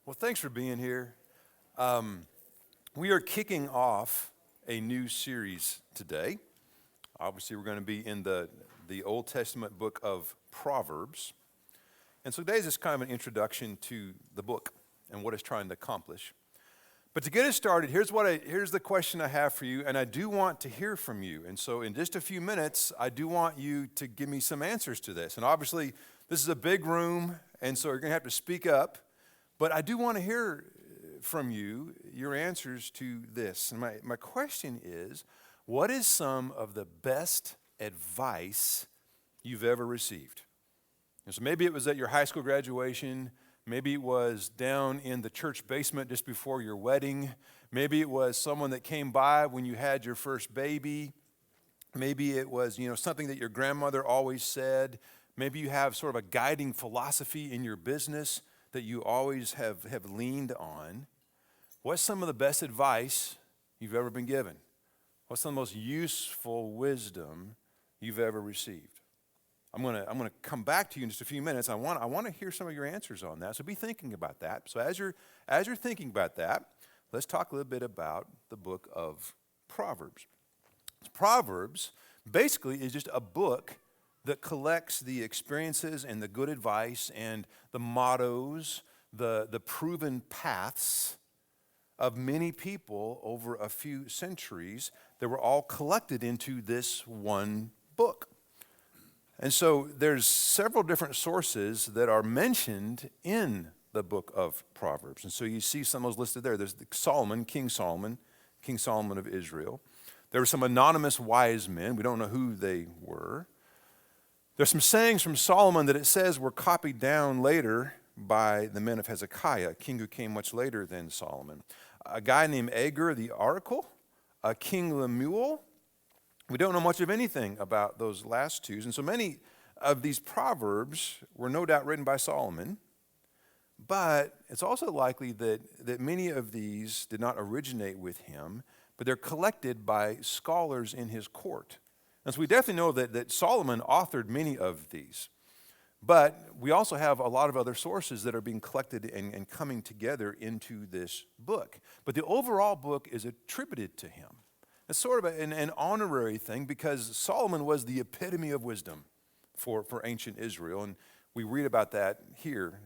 Well, thanks for being here. We are kicking off a new series today. Obviously, we're going to be in the Old Testament book of Proverbs. And so today is just kind of an introduction to the book and what it's trying to accomplish. But to get us started, here's the question I have for you, and I do want to hear from you. And so in just a few minutes, I do want you to give me some answers to this. And obviously, this is a big room, and so you're going to have to speak up. But I do want to hear from you your answers to this. And my question is, what is some of the best advice you've ever received? And so maybe it was at your high school graduation. Maybe it was down in the church basement just before your wedding. Maybe it was someone that came by when you had your first baby. Maybe it was, something that your grandmother always said. Maybe you have sort of a guiding philosophy in your business that you always have leaned on. What's some of the best advice you've ever been given? What's the most useful wisdom you've ever received? I'm gonna come back to you in just a few minutes. I want to hear some of your answers on that. So be thinking about that. So as you're thinking about that, let's talk a little bit about the book of Proverbs. Proverbs basically is just a book that collects the experiences and the good advice and the mottos, the proven paths of many people over a few centuries that were all collected into this one book. And so there's several different sources that are mentioned in the book of Proverbs. And so you see some of those listed there. There's King Solomon of Israel. There were some anonymous wise men. We don't know who they were. There's some sayings from Solomon that it says were copied down later by the men of Hezekiah, a king who came much later than Solomon. A guy named Agur the Oracle, a King Lemuel. We don't know much of anything about those last two. And so many of these proverbs were no doubt written by Solomon, but it's also likely that many of these did not originate with him, but they're collected by scholars in his court. And so we definitely know that Solomon authored many of these. But we also have a lot of other sources that are being collected and coming together into this book. But the overall book is attributed to him. It's sort of an honorary thing because Solomon was the epitome of wisdom for ancient Israel. And we read about that here.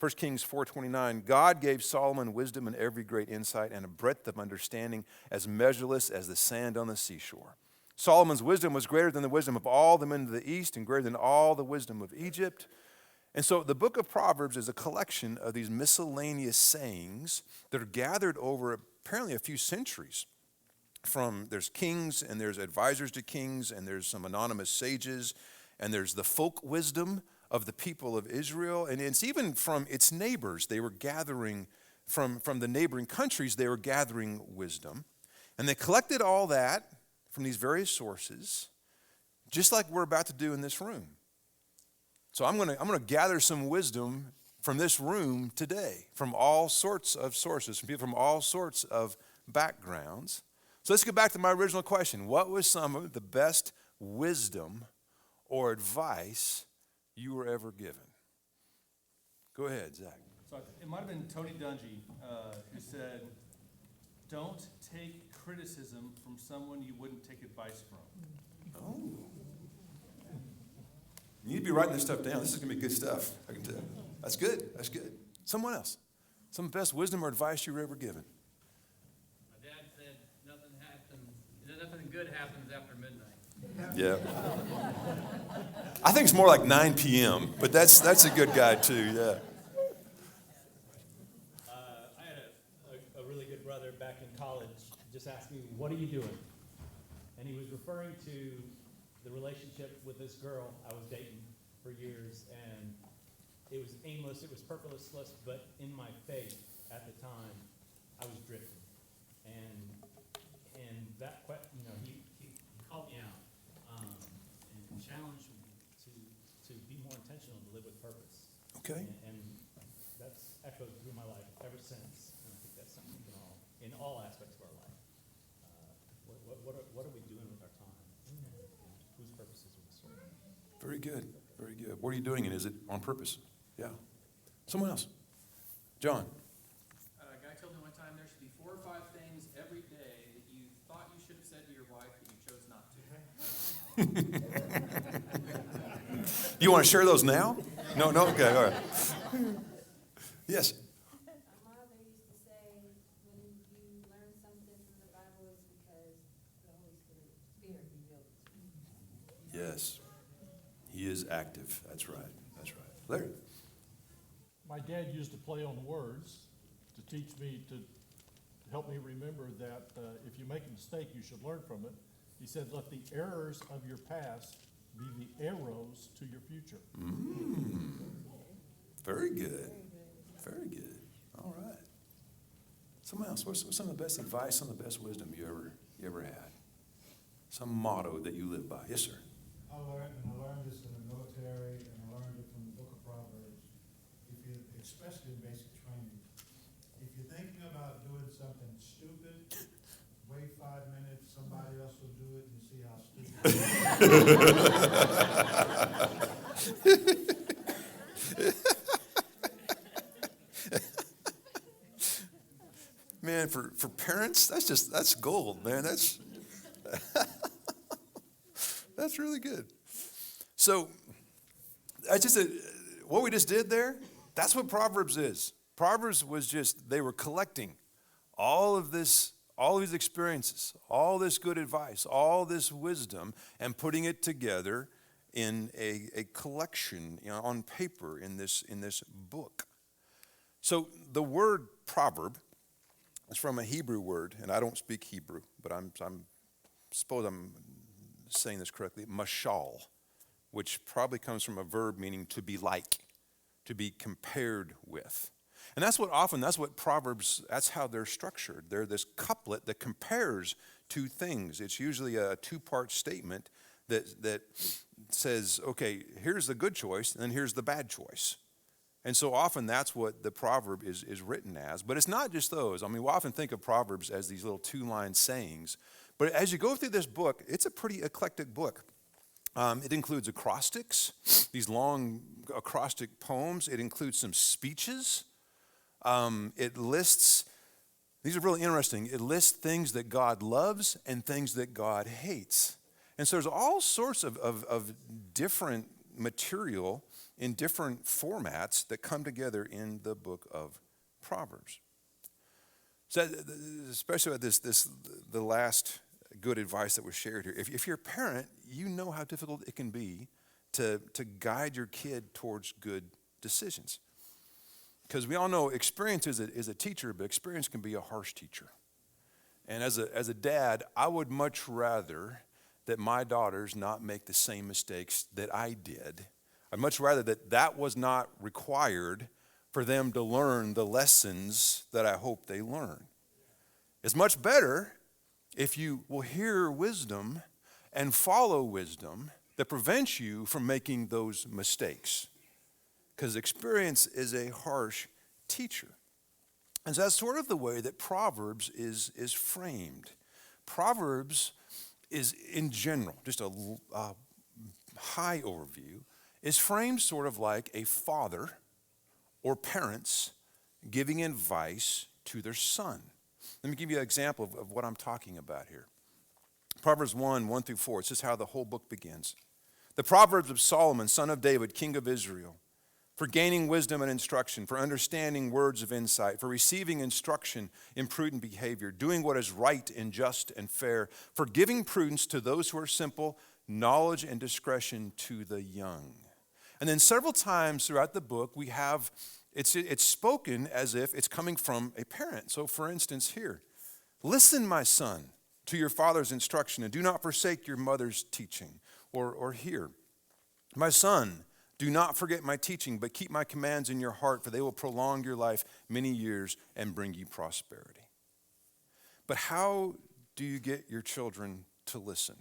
1 Kings 4:29, God gave Solomon wisdom and every great insight and a breadth of understanding as measureless as the sand on the seashore. Solomon's wisdom was greater than the wisdom of all the men of the East and greater than all the wisdom of Egypt. And so the book of Proverbs is a collection of these miscellaneous sayings that are gathered over apparently a few centuries. There's kings and there's advisors to kings and there's some anonymous sages and there's the folk wisdom of the people of Israel. And it's even from its neighbors. They were gathering from the neighboring countries, they were gathering wisdom. And they collected all that from these various sources, just like we're about to do in this room. So I'm gonna gather some wisdom from this room today, from all sorts of sources, from people from all sorts of backgrounds. So let's get back to my original question. What was some of the best wisdom or advice you were ever given? Go ahead, Zach. So it might have been Tony Dungy who said, don't take criticism from someone you wouldn't take advice from. Oh. You need to be writing this stuff down. This is going to be good stuff, I can tell. That's good. That's good. Someone else. Some best wisdom or advice you were ever given. My dad said nothing good happens after midnight. Yeah. I think it's more like 9 p.m., but that's a good guy too, yeah. I had a really good brother back in college just asked me, what are you doing? And he was referring to the relationship with this girl I was dating for years, and it was aimless, it was purposeless, but in my faith at the time, I was drifting. And that, he called me out and challenged me to be more intentional, to live with purpose. Okay. And that's echoed through my life ever since. And I think that's something we can all, in all aspects of our life. What are we doing with our time? And whose purposes are we serving? Very good. Very good. What are you doing, and is it on purpose? Yeah. Someone else. John. You want to share those now? No, okay, all right. Yes. My mother used to say, when you learn something from the Bible, it's because the Holy Spirit revealed it to you. Yes. He is active. That's right. That's right. Larry. My dad used to play on words to teach me to help me remember that if you make a mistake, you should learn from it. He said, let the errors of your past be the arrows to your future. Very good. Very good. All right. Someone else. What's some of the best advice, some of the best wisdom you ever had? Some motto that you live by. Yes, sir. I learned this in the military, and I learned it from the book of Proverbs. Especially in basic training, if you're thinking about doing something stupid, wait 5 minutes, somebody else will do it, and you see how stupid it is. Man, for parents, that's gold, man. That's really good. So, what we just did there, that's what Proverbs is. Proverbs was they were collecting all of these experiences, all this good advice, all this wisdom, and putting it together in a collection, on paper in this book. So the word proverb is from a Hebrew word, and I don't speak Hebrew, but I suppose I'm saying this correctly, mashal, which probably comes from a verb meaning to be like, to be compared with. And that's what Proverbs, that's how they're structured. They're this couplet that compares two things. It's usually a two-part statement that says, okay, here's the good choice, and then here's the bad choice. And so often that's what the proverb is written as. But it's not just those. I mean, we often think of Proverbs as these little two-line sayings. But as you go through this book, it's a pretty eclectic book. It includes acrostics, these long acrostic poems. It includes some speeches. It lists, these are really interesting, it lists things that God loves and things that God hates. And so there's all sorts of different material in different formats that come together in the book of Proverbs. So especially with the last good advice that was shared here. If you're a parent, you know how difficult it can be to guide your kid towards good decisions. Because we all know experience is a teacher, but experience can be a harsh teacher. And as a dad, I would much rather that my daughters not make the same mistakes that I did. I'd much rather that was not required for them to learn the lessons that I hope they learn. It's much better if you will hear wisdom and follow wisdom that prevents you from making those mistakes. Because experience is a harsh teacher. And so that's sort of the way that Proverbs is framed. Proverbs is, in general, just a high overview, is framed sort of like a father or parents giving advice to their son. Let me give you an example of what I'm talking about here. Proverbs 1 through 4, it says how the whole book begins. The Proverbs of Solomon, son of David, king of Israel, for gaining wisdom and instruction, for understanding words of insight, for receiving instruction in prudent behavior, doing what is right and just and fair, for giving prudence to those who are simple, knowledge and discretion to the young. And then several times throughout the book, we have, it's spoken as if it's coming from a parent. So for instance here, listen, my son, to your father's instruction, and do not forsake your mother's teaching. Or here, my son, do not forget my teaching, but keep my commands in your heart, for they will prolong your life many years and bring you prosperity. But how do you get your children to listen?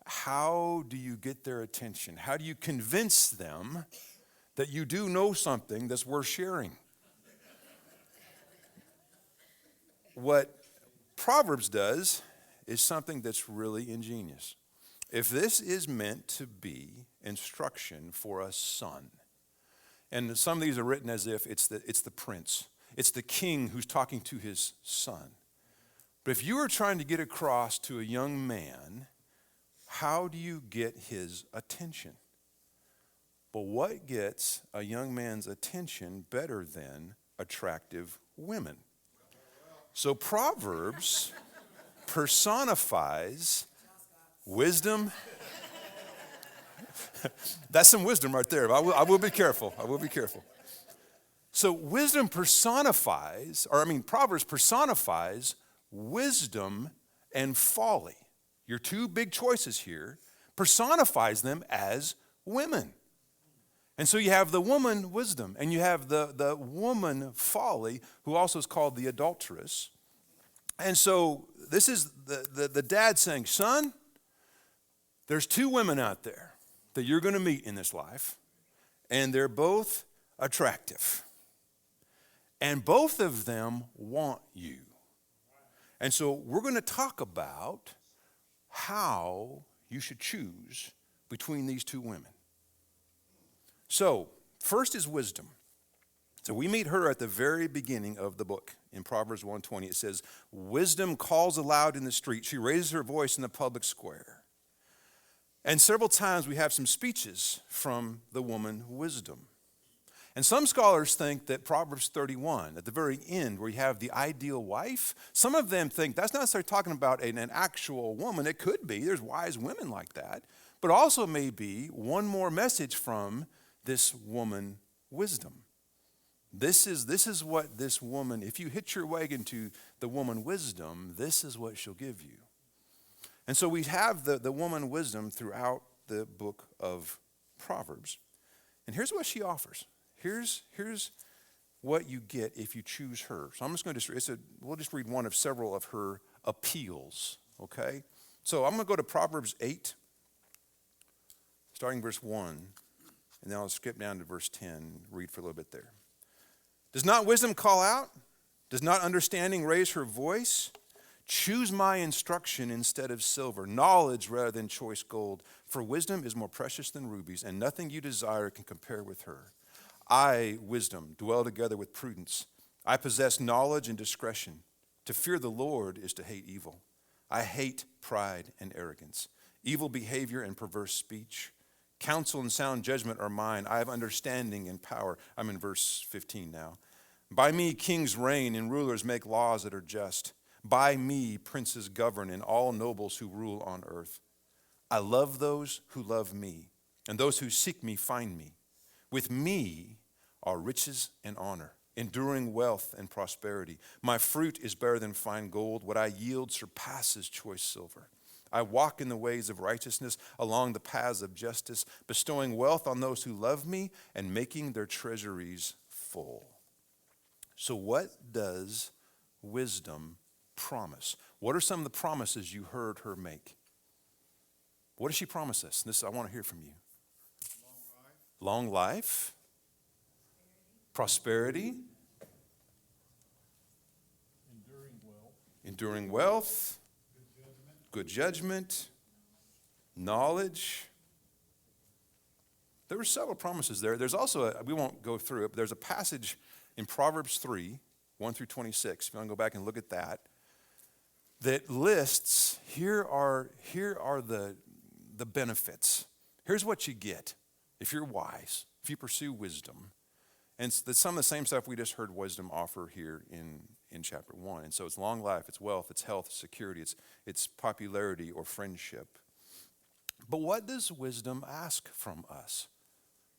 How do you get their attention? How do you convince them that you do know something that's worth sharing? What Proverbs does is something that's really ingenious. If this is meant to be instruction for a son, and some of these are written as if it's the prince, it's the king who's talking to his son. But if you are trying to get across to a young man how do you get his attention? But what gets a young man's attention better than attractive women? So Proverbs personifies wisdom. That's some wisdom right there. I will be careful. I will be careful. So wisdom personifies, Proverbs personifies wisdom and folly. Your two big choices here personifies them as women. And so you have the woman wisdom, and you have the woman folly, who also is called the adulteress. And so this is the dad saying, son, there's two women out there that you're going to meet in this life, and they're both attractive. And both of them want you. And so we're going to talk about how you should choose between these two women. So, first is wisdom. So we meet her at the very beginning of the book. In Proverbs 1:20, it says, wisdom calls aloud in the street. She raises her voice in the public square. And several times we have some speeches from the woman wisdom. And some scholars think that Proverbs 31, at the very end, where you have the ideal wife, some of them think that's not necessarily talking about an actual woman. It could be. There's wise women like that. But also may be one more message from this woman wisdom. This is what this woman, if you hitch your wagon to the woman wisdom, this is what she'll give you. And so we have the woman wisdom throughout the book of Proverbs. And here's what she offers. Here's what you get if you choose her. So I'm just going to, we'll just read one of several of her appeals, okay? So I'm going to go to Proverbs 8, starting verse 1. And then I'll skip down to verse 10, read for a little bit there. Does not wisdom call out? Does not understanding raise her voice? Choose my instruction instead of silver, knowledge rather than choice gold. For wisdom is more precious than rubies, and nothing you desire can compare with her. I, wisdom, dwell together with prudence. I possess knowledge and discretion. To fear the Lord is to hate evil. I hate pride and arrogance, evil behavior and perverse speech. Counsel and sound judgment are mine. I have understanding and power. I'm in verse 15 now. By me kings reign and rulers make laws that are just. By me princes govern and all nobles who rule on earth. I love those who love me, and those who seek me find me. With me are riches and honor, enduring wealth and prosperity. My fruit is better than fine gold. What I yield surpasses choice silver. I walk in the ways of righteousness along the paths of justice, bestowing wealth on those who love me and making their treasuries full. So what does wisdom promise? What are some of the promises you heard her make? What does she promise us? This I want to hear from you. Long life. Prosperity. Enduring wealth. Good judgment, knowledge. There were several promises there. There's also, we won't go through it, but there's a passage in Proverbs 3, 1 through 26, if you want to go back and look at that, that lists, here are the benefits. Here's what you get if you're wise, if you pursue wisdom. And it's some of the same stuff we just heard wisdom offer here in chapter 1. And so it's long life, it's wealth, it's health, security, it's popularity or friendship. But what does wisdom ask from us?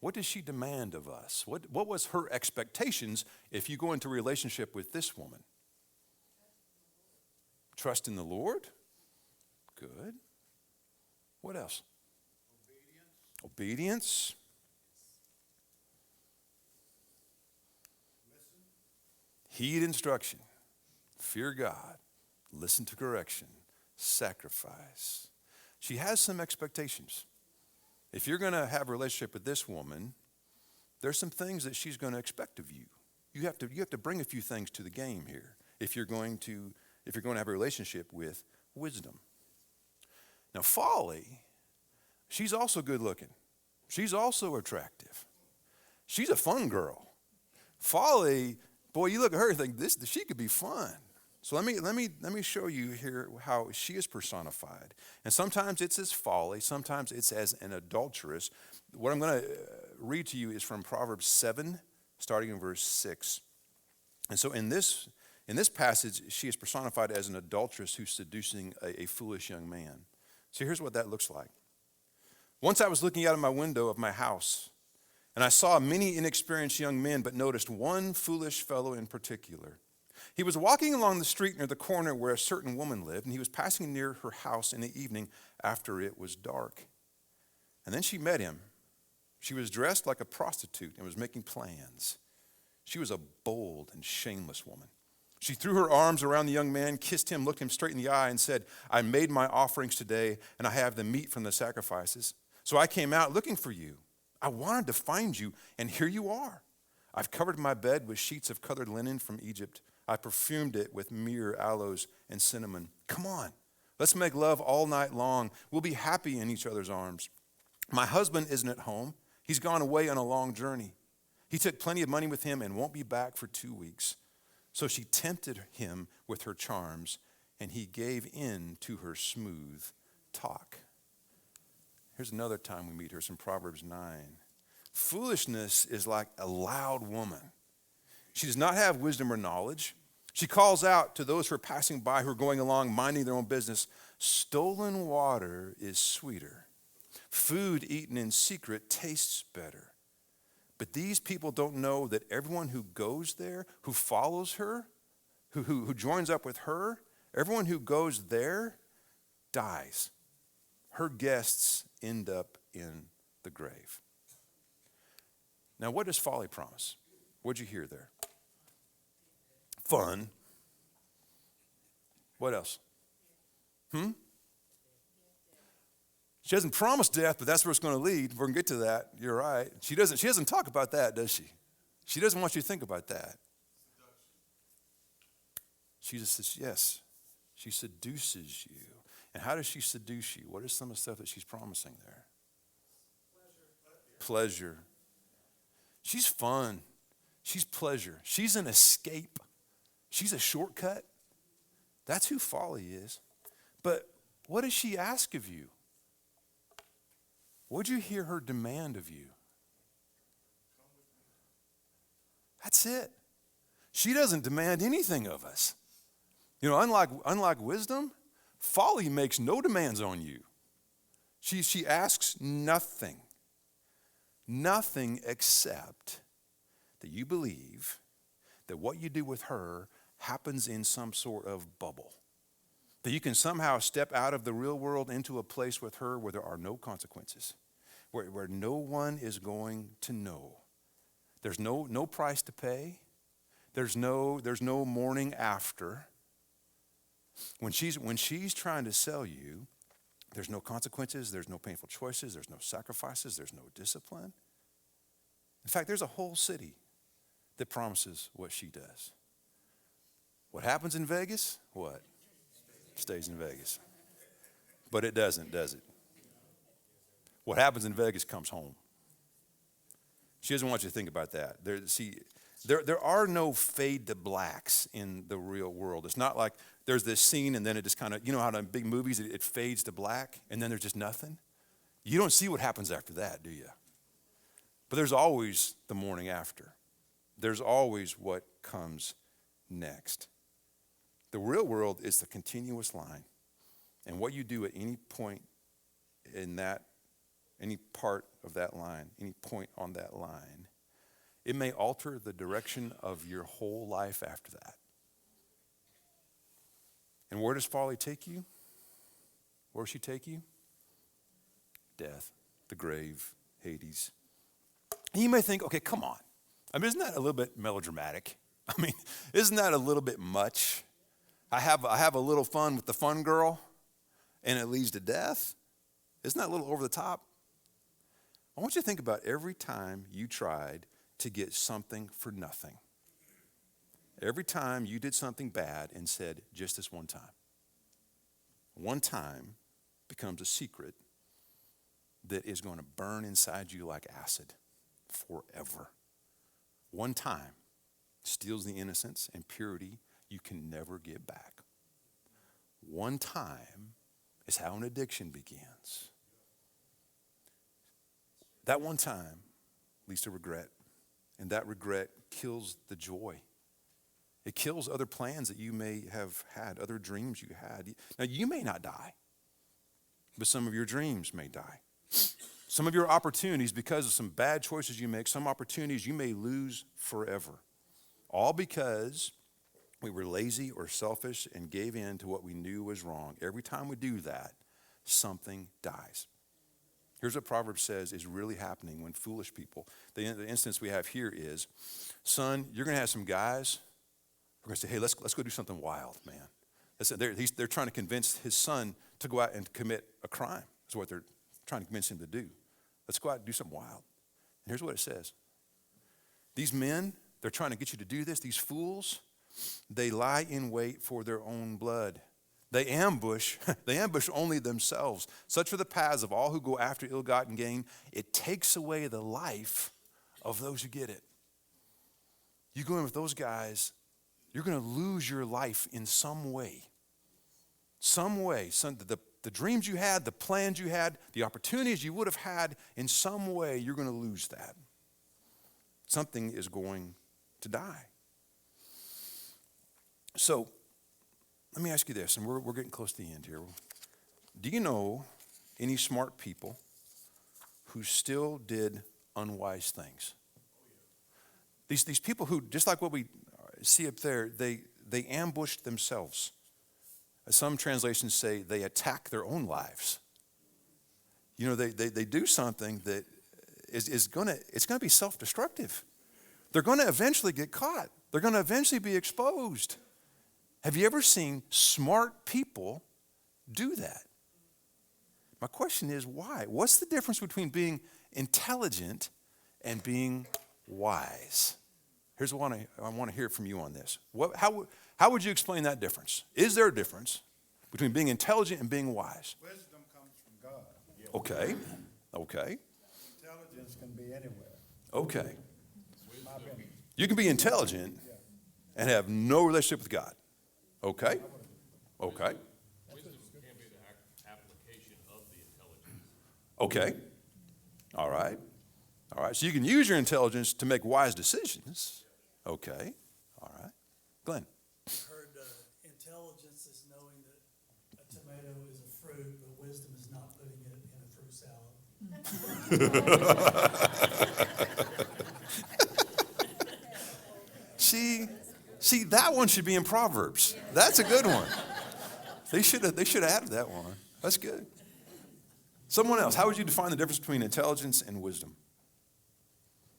What does she demand of us? What was her expectations if you go into a relationship with this woman? Trust in the Lord. Good. What else? Obedience. Heed instruction, fear God, listen to correction, sacrifice. She has some expectations. If you're going to have a relationship with this woman, there's some things that she's going to expect of you. You have to bring a few things to the game here if you're going to have a relationship with wisdom. Now, folly, she's also good looking. She's also attractive. She's a fun girl. Folly, boy, you look at her and think, she could be fun. So let me show you here how she is personified. And sometimes it's as folly, sometimes it's as an adulteress. What I'm going to read to you is from Proverbs 7, starting in verse 6. And so in this passage, she is personified as an adulteress who's seducing a foolish young man. So here's what that looks like. Once I was looking out of my window of my house, and I saw many inexperienced young men, but noticed one foolish fellow in particular. He was walking along the street near the corner where a certain woman lived, and he was passing near her house in the evening after it was dark. And then she met him. She was dressed like a prostitute and was making plans. She was a bold and shameless woman. She threw her arms around the young man, kissed him, looked him straight in the eye, and said, I made my offerings today, and I have the meat from the sacrifices. So I came out looking for you. I wanted to find you, and here you are. I've covered my bed with sheets of colored linen from Egypt. I perfumed it with myrrh, aloes, and cinnamon. Come on, let's make love all night long. We'll be happy in each other's arms. My husband isn't at home. He's gone away on a long journey. He took plenty of money with him and won't be back for 2 weeks. So she tempted him with her charms, and he gave in to her smooth talk. Here's another time we meet her. It's in Proverbs 9. Foolishness is like a loud woman. She does not have wisdom or knowledge. She calls out to those who are passing by, who are going along, minding their own business. Stolen water is sweeter. Food eaten in secret tastes better. But these people don't know that everyone who goes there, who follows her, who joins up with her, everyone who goes there dies. Her guests end up in the grave. Now, what does folly promise? What'd you hear there? Fun. What else? She doesn't promise death, but that's where it's going to lead. We're going to get to that. You're right. She doesn't talk about that, does she? She doesn't want you to think about that. She just says, yes, she seduces you. And how does she seduce you? What is some of the stuff that she's promising there? Pleasure. She's fun. She's pleasure. She's an escape. She's a shortcut. That's who folly is. But what does she ask of you? What'd you hear her demand of you? That's it. She doesn't demand anything of us. You know, unlike wisdom, folly makes no demands on you. She asks nothing. Nothing except that you believe that what you do with her happens in some sort of bubble. That you can somehow step out of the real world into a place with her where there are no consequences, where no one is going to know. There's no price to pay. There's no morning after. When she's trying to sell you, there's no consequences, there's no painful choices, there's no sacrifices, there's no discipline. In fact, there's a whole city that promises what she does. What happens in Vegas? What? Stays in Vegas. But it doesn't, does it? What happens in Vegas comes home. She doesn't want you to think about that. There are no fade to blacks in the real world. It's not like there's this scene and then it just kind of, you know how in big movies it fades to black and then there's just nothing? You don't see what happens after that, do you? But there's always the morning after. There's always what comes next. The real world is the continuous line. And what you do at any point in that, any part of that line, any point on that line, it may alter the direction of your whole life after that. And where does folly take you? Where does she take you? Death, the grave, Hades. And you may think, okay, come on. I mean, isn't that a little bit melodramatic? I mean, isn't that a little bit much? I have a little fun with the fun girl, and it leads to death. Isn't that a little over the top? I want you to think about every time you tried to get something for nothing. Every time you did something bad and said, just this one time. One time becomes a secret that is going to burn inside you like acid forever. One time steals the innocence and purity you can never get back. One time is how an addiction begins. That one time leads to regret, and that regret kills the joy. It kills other plans that you may have had, other dreams you had. Now, you may not die, but some of your dreams may die. Some of your opportunities, because of some bad choices you make, some opportunities you may lose forever. All because we were lazy or selfish and gave in to what we knew was wrong. Every time we do that, something dies. Here's what Proverbs says is really happening when foolish people, the instance we have here is, son, you're going to have some guys who are going to say, hey, let's go do something wild, man. They're trying to convince his son to go out and commit a crime. That's what they're trying to convince him to do. Let's go out and do something wild. And here's what it says. These men, they're trying to get you to do this. These fools, they lie in wait for their own blood. They ambush only themselves. Such are the paths of all who go after ill-gotten gain. It takes away the life of those who get it. You go in with those guys, you're going to lose your life in some way. Some way. The dreams you had, the plans you had, the opportunities you would have had, in some way you're going to lose that. Something is going to die. So, let me ask you this, and we're getting close to the end here. Do you know any smart people who still did unwise things? These people who, just like what we see up there, they ambushed themselves. Some translations say they attack their own lives. You know, they do something that is going to be self-destructive. They're going to eventually get caught. They're going to eventually be exposed. Have you ever seen smart people do that? My question is, why? What's the difference between being intelligent and being wise? Here's what I want to hear from you on this. How would you explain that difference? Is there a difference between being intelligent and being wise? Wisdom comes from God. Okay. Intelligence can be anywhere. Okay. My opinion. You can be intelligent and have no relationship with God. Okay. Wisdom can be the application of the intelligence. Okay. All right. So you can use your intelligence to make wise decisions. Okay. All right. Glenn. Heard intelligence is knowing that a tomato is a fruit, but wisdom is not putting it in a fruit salad. See, that one should be in Proverbs. That's a good one. They should have added that one. That's good. Someone else, how would you define the difference between intelligence and wisdom?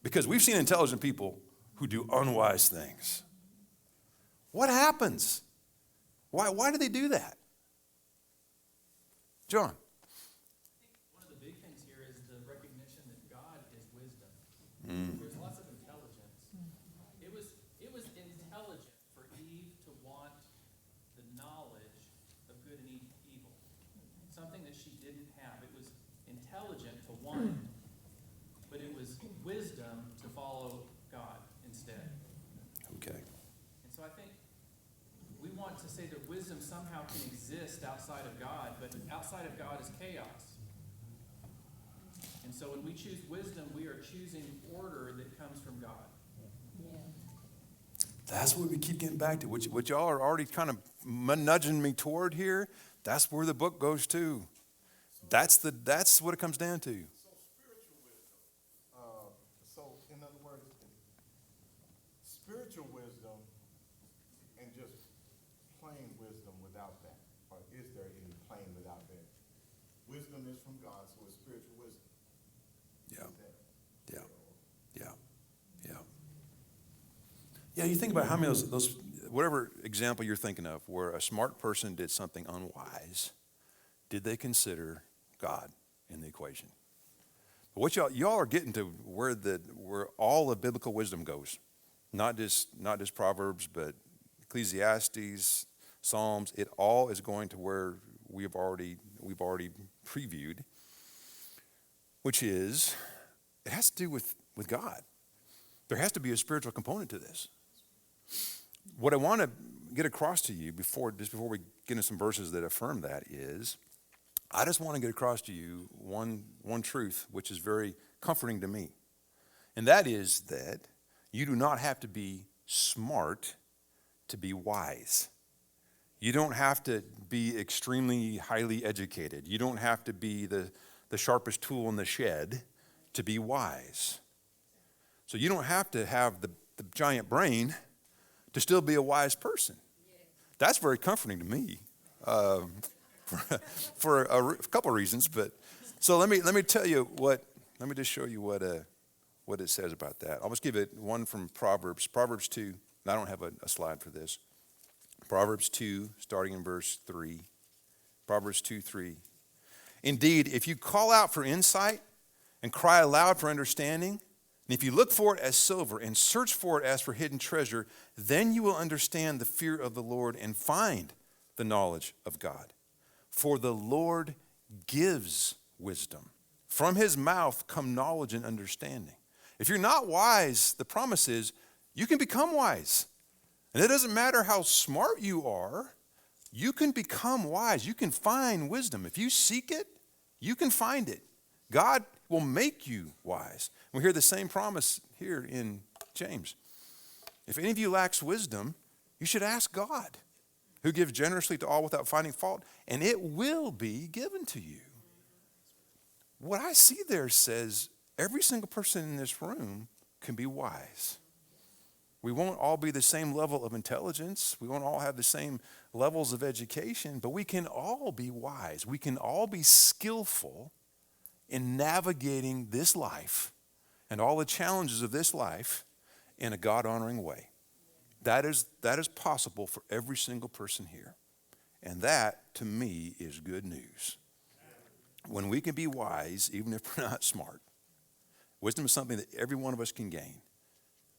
Because we've seen intelligent people who do unwise things. What happens? Why do they do that? John. One of the big things here is the recognition that God is wisdom. There's lots of intelligence. It was intelligent for Eve to want the knowledge of good and evil, something that she didn't have. It was intelligent to want it, but it was wisdom to follow God instead. Okay. And so I think we want to say that wisdom somehow can exist outside of God, but outside of God is chaos. And so when we choose wisdom, we are choosing order that comes from God. That's what we keep getting back to, which y'all are already kind of nudging me toward here. That's where the book goes to. That's what it comes down to. So spiritual wisdom. So in other words, spiritual wisdom and just plain wisdom without that, or is there any plain without that? Wisdom is from God, so it's spiritual wisdom. Yeah, you think about how many of those, whatever example you're thinking of, where a smart person did something unwise, did they consider God in the equation? But what y'all are getting to where all the biblical wisdom goes, not just Proverbs, but Ecclesiastes, Psalms. It all is going to where we've already previewed, which is it has to do with God. There has to be a spiritual component to this. What I want to get across to you before we get into some verses that affirm that is, I just want to get across to you one truth, which is very comforting to me. And that is that you do not have to be smart to be wise. You don't have to be extremely highly educated. You don't have to be the sharpest tool in the shed to be wise. So you don't have to have the giant brain to still be a wise person. That's very comforting to me for a couple of reasons. But so let me tell you what. Let me just show you what it says about that. I'll just give it one from Proverbs. Proverbs 2. I don't have a slide for this. Proverbs 2, starting in verse 3. Proverbs 2:3. Indeed, if you call out for insight and cry aloud for understanding, and if you look for it as silver and search for it as for hidden treasure, then you will understand the fear of the Lord and find the knowledge of God. For the Lord gives wisdom. From his mouth come knowledge and understanding. If you're not wise, the promise is you can become wise. And it doesn't matter how smart you are, you can become wise. You can find wisdom. If you seek it, you can find it. God will make you wise. We hear the same promise here in James. If any of you lacks wisdom, you should ask God, who gives generously to all without finding fault, and it will be given to you. What I see there says every single person in this room can be wise. We won't all be the same level of intelligence. We won't all have the same levels of education, but we can all be wise. We can all be skillful in navigating this life and all the challenges of this life in a God-honoring way. That is possible for every single person here. And that, to me, is good news. When we can be wise, even if we're not smart, wisdom is something that every one of us can gain.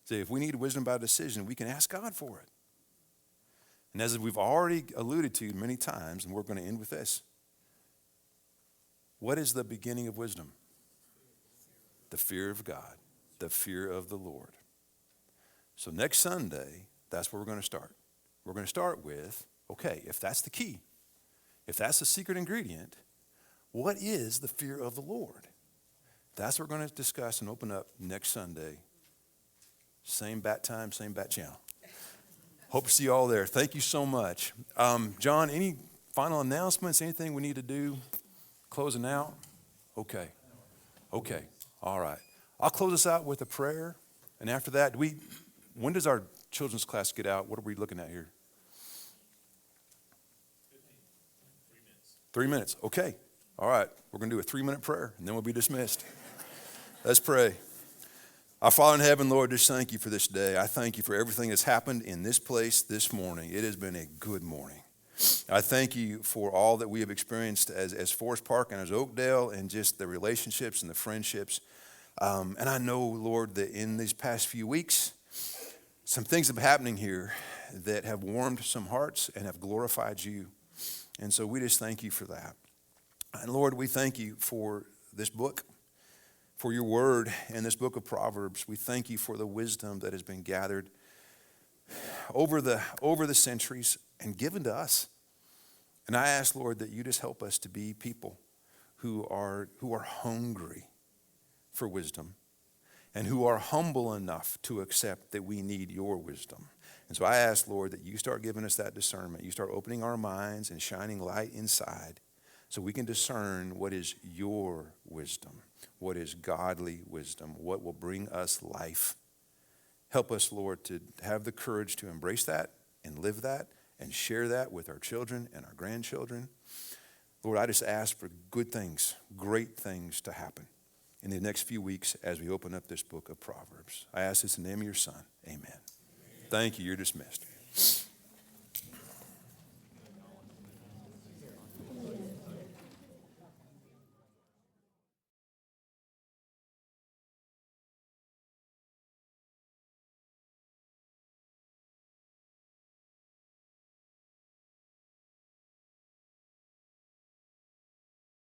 So if we need wisdom about a decision, we can ask God for it. And as we've already alluded to many times, and we're going to end with this, what is the beginning of wisdom? The fear of God, the fear of the Lord. So next Sunday, that's where we're going to start. We're going to start with, okay, if that's the key, if that's the secret ingredient, what is the fear of the Lord? That's what we're going to discuss and open up next Sunday. Same bat time, same bat channel. Hope to see you all there. Thank you so much. John, any final announcements, anything we need to do? Closing out? Okay. All right. I'll close us out with a prayer. And after that, when does our children's class get out? What are we looking at here? 3 minutes. Okay. All right. We're going to do a 3-minute prayer, and then we'll be dismissed. Let's pray. Our Father in heaven, Lord, just thank you for this day. I thank you for everything that's happened in this place this morning. It has been a good morning. I thank you for all that we have experienced as Forest Park and as Oakdale, and just the relationships and the friendships. And I know, Lord, that in these past few weeks, some things have been happening here that have warmed some hearts and have glorified you. And so we just thank you for that. And Lord, we thank you for this book, for your word in this book of Proverbs. We thank you for the wisdom that has been gathered over the centuries and given to us. And I ask, Lord, that you just help us to be people who are hungry for wisdom and who are humble enough to accept that we need your wisdom. And so I ask, Lord, that you start giving us that discernment. You start opening our minds and shining light inside so we can discern what is your wisdom, what is godly wisdom, what will bring us life. Help us, Lord, to have the courage to embrace that and live that and share that with our children and our grandchildren. Lord, I just ask for good things, great things to happen in the next few weeks as we open up this book of Proverbs. I ask this in the name of your Son. Amen. Thank you. You're dismissed.